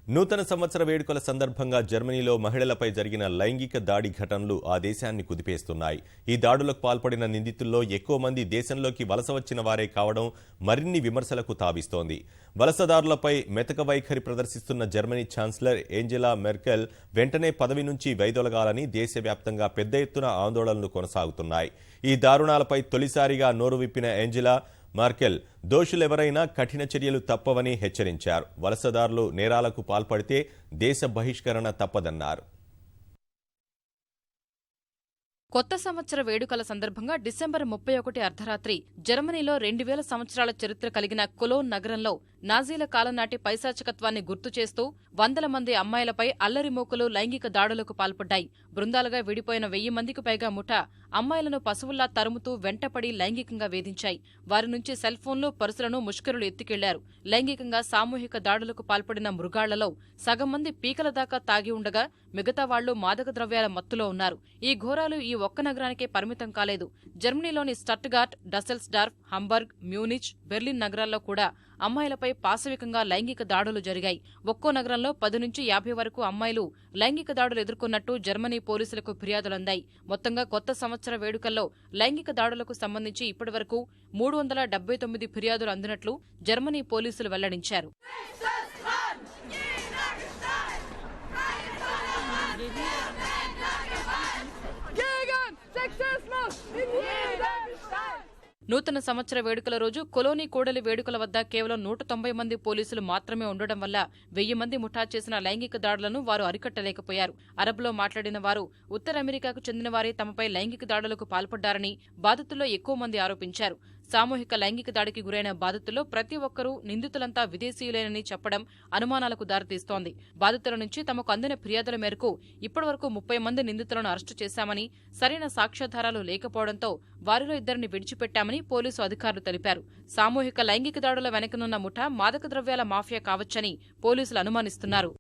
నూతన సంవత్సర వేడుకల సందర్భంగా జర్మనీలో మహిళలపై జరిగిన లైంగిక దాడి ఘటనలు ఆ దేశాన్ని కుదిపేస్తున్నాయి. ఈ దాడులకు పాల్పడిన నిందితుల్లో ఎక్కువ మంది దేశంలోకి వలస వచ్చిన వారే కావడం మరిన్ని విమర్శలకు తావిస్తోంది. వలసదారులపై మెతక వైఖరి ప్రదర్శిస్తున్న జర్మనీ ఛాన్సలర్ ఏంజెలా మెర్కెల్ వెంటనే పదవి నుంచి వైదొలగాలని దేశవ్యాప్తంగా పెద్ద ఎత్తున ఆందోళనలు కొనసాగుతున్నాయి. ఈ దారుణాలపై తొలిసారిగా నోరు విప్పిన ఏంజెలా మెర్కెల్ దోషులెవరైనా కఠిన చర్యలు తప్పవని హెచ్చరించారు. వలసదారులు నేరాలకు పాల్పడితే దేశ బహిష్కరణ తప్పదన్నారు. కొత్త సంవత్సర వేడుకల సందర్భంగా డిసెంబర్ 31 అర్ధరాత్రి జర్మనీలో 2000 సంవత్సరాల చరిత్ర కలిగిన కొలోన్ నగరంలో నాజీల కాలం నాటి పైశాచికత్వాన్ని గుర్తు చేస్తూ వందల మంది అమ్మాయిలపై అల్లరిమూకలు లైంగిక దాడులకు పాల్పడ్డాయి. బృందాలుగా విడిపోయిన 1000 మందికి పైగా ముఠా అమ్మాయిలను పశువుల్లా తరుముతూ వెంటపడి లైంగికంగా వేధించాయి. వారి నుంచి సెల్ ఫోన్లు, పర్సులను ముష్కరులు ఎత్తుకెళ్లారు. లైంగికంగా సామూహిక దాడులకు పాల్పడిన మృగాళ్లలో సగం మంది పీకల దాకా తాగి ఉండగా మిగతా వాళ్లు మాదక ద్రవ్యాల మత్తులో ఉన్నారు. ఈ ఘోరాలు ఈ ఒక్క నగరానికే పరిమితం కాలేదు. జర్మనీలోని స్టట్గార్ట్, డసెల్స్డార్ఫ్, హంబర్గ్, మ్యూనిచ్, బెర్లిన్ నగరాల్లో కూడా అమ్మాయిలపై పాశవికంగా లైంగిక దాడులు జరిగాయి. ఒక్కో నగరంలో 10 నుంచి 50 వరకు అమ్మాయిలు లైంగిక దాడులు ఎదుర్కొన్నట్టు జర్మనీ పోలీసులకు ఫిర్యాదులందాయి. మొత్తంగా కొత్త సంవత్సర వేడుకల్లో లైంగిక దాడులకు సంబంధించి ఇప్పటివరకు 379 ఫిర్యాదులు అందినట్లు జర్మనీ పోలీసులు వెల్లడించారు. నూతన సంవత్సర వేడుకల రోజు కొలోనీ కూడలి వేడుకల వద్ద కేవలం 190 మంది పోలీసులు మాత్రమే ఉండడం వల్ల 1000 మంది ముఠా చేసిన లైంగిక దాడులను వారు అరికట్టలేకపోయారు. అరబ్లో మాట్లాడిన వారు ఉత్తర అమెరికాకు చెందిన వారే తమపై లైంగిక దాడులకు పాల్పడ్డారని బాధితుల్లో ఎక్కువ మంది ఆరోపించారు. సామూహిక లైంగిక దాడికి గురైన బాధితుల్లో ప్రతి ఒక్కరూ నిందితులంతా విదేశీయులేనని చెప్పడం అనుమానాలకు దారితీస్తోంది. బాధితుల నుంచి తమకు అందిన ఫిర్యాదుల మేరకు ఇప్పటివరకు 30 మంది నిందితులను అరెస్టు చేశామని, సరైన సాక్ష్యాధారాలు లేకపోవడంతో వారిలో 2 విడిచిపెట్టామని పోలీసు అధికారులు తెలిపారు. సామూహిక లైంగిక దాడుల వెనకనున్న ముఠా మాదక ద్రవ్యాల మాఫియా కావచ్చని పోలీసులు అనుమానిస్తున్నారు.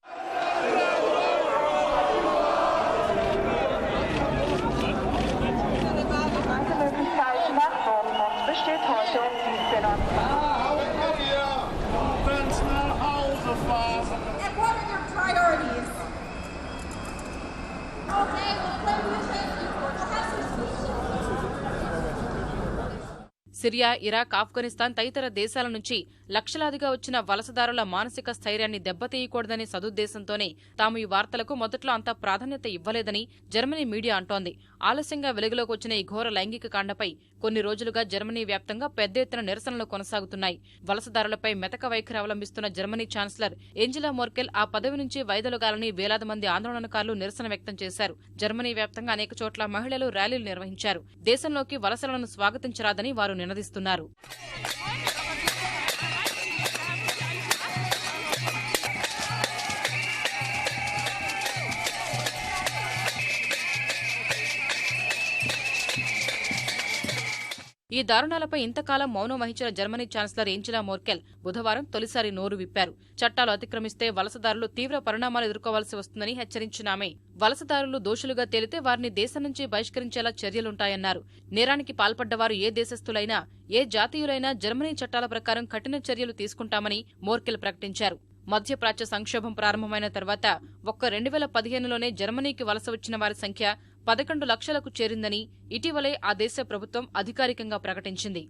సిరియా, ఇరాక్, ఆఫ్ఘనిస్తాన్ తదితర దేశాల నుంచి లక్షలాదిగా వచ్చిన వలసదారుల మానసిక స్థైర్యాన్ని దెబ్బతీయకూడదనే సదుద్దేశంతోనే తాము ఈ వార్తలకు మొదట్లో అంత ప్రాధాన్యత ఇవ్వలేదని జర్మనీ మీడియా అంటోంది. ఆలస్యంగా వెలుగులోకి వచ్చిన ఈ ఘోర లైంగిక కాండపై కొన్ని రోజులుగా జర్మనీ వ్యాప్తంగా పెద్ద ఎత్తున నిరసనలు కొనసాగుతున్నాయి. వలసదారులపై మెతక వైఖరి అవలంబిస్తున్న జర్మనీ ఛాన్సలర్ ఏంజెలా మెర్కెల్ ఆ పదవి నుంచి వైదొలగాలని వేలాది మంది ఆందోళనకారులు నిరసన వ్యక్తం చేశారు. జర్మనీ వ్యాప్తంగా అనేక చోట్ల మహిళలు ర్యాలీలు నిర్వహించారు. దేశంలోకి వలసలను స్వాగతించరాదని వారు నినదిస్తున్నారు. ఈ దారుణాలపై ఇంతకాలం మౌనం వహించిన జర్మనీ ఛాన్సలర్ ఏంజెలా మెర్కెల్ బుధవారం తొలిసారి నోరు విప్పారు. చట్టాలు అతిక్రమిస్తే వలసదారులు తీవ్ర పరిణామాలు ఎదుర్కోవాల్సి వస్తుందని హెచ్చరించిన ఆమె వలసదారులు దోషులుగా తేలితే వారిని దేశం నుంచి బహిష్కరించేలా చర్యలుంటాయన్నారు. నేరానికి పాల్పడ్డవారు ఏ దేశస్థులైనా, ఏ జాతీయులైనా జర్మనీ చట్టాల ప్రకారం కఠిన చర్యలు తీసుకుంటామని మెర్కెల్ ప్రకటించారు. మధ్యప్రాచ్య సంక్షోభం ప్రారంభమైన తర్వాత ఒక్క 2015లోనే జర్మనీకి వలస వచ్చిన వారి సంఖ్య 11 లక్షలకు చేరిందని ఇటీవలే ఆ దేశ ప్రభుత్వం అధికారికంగా ప్రకటించింది.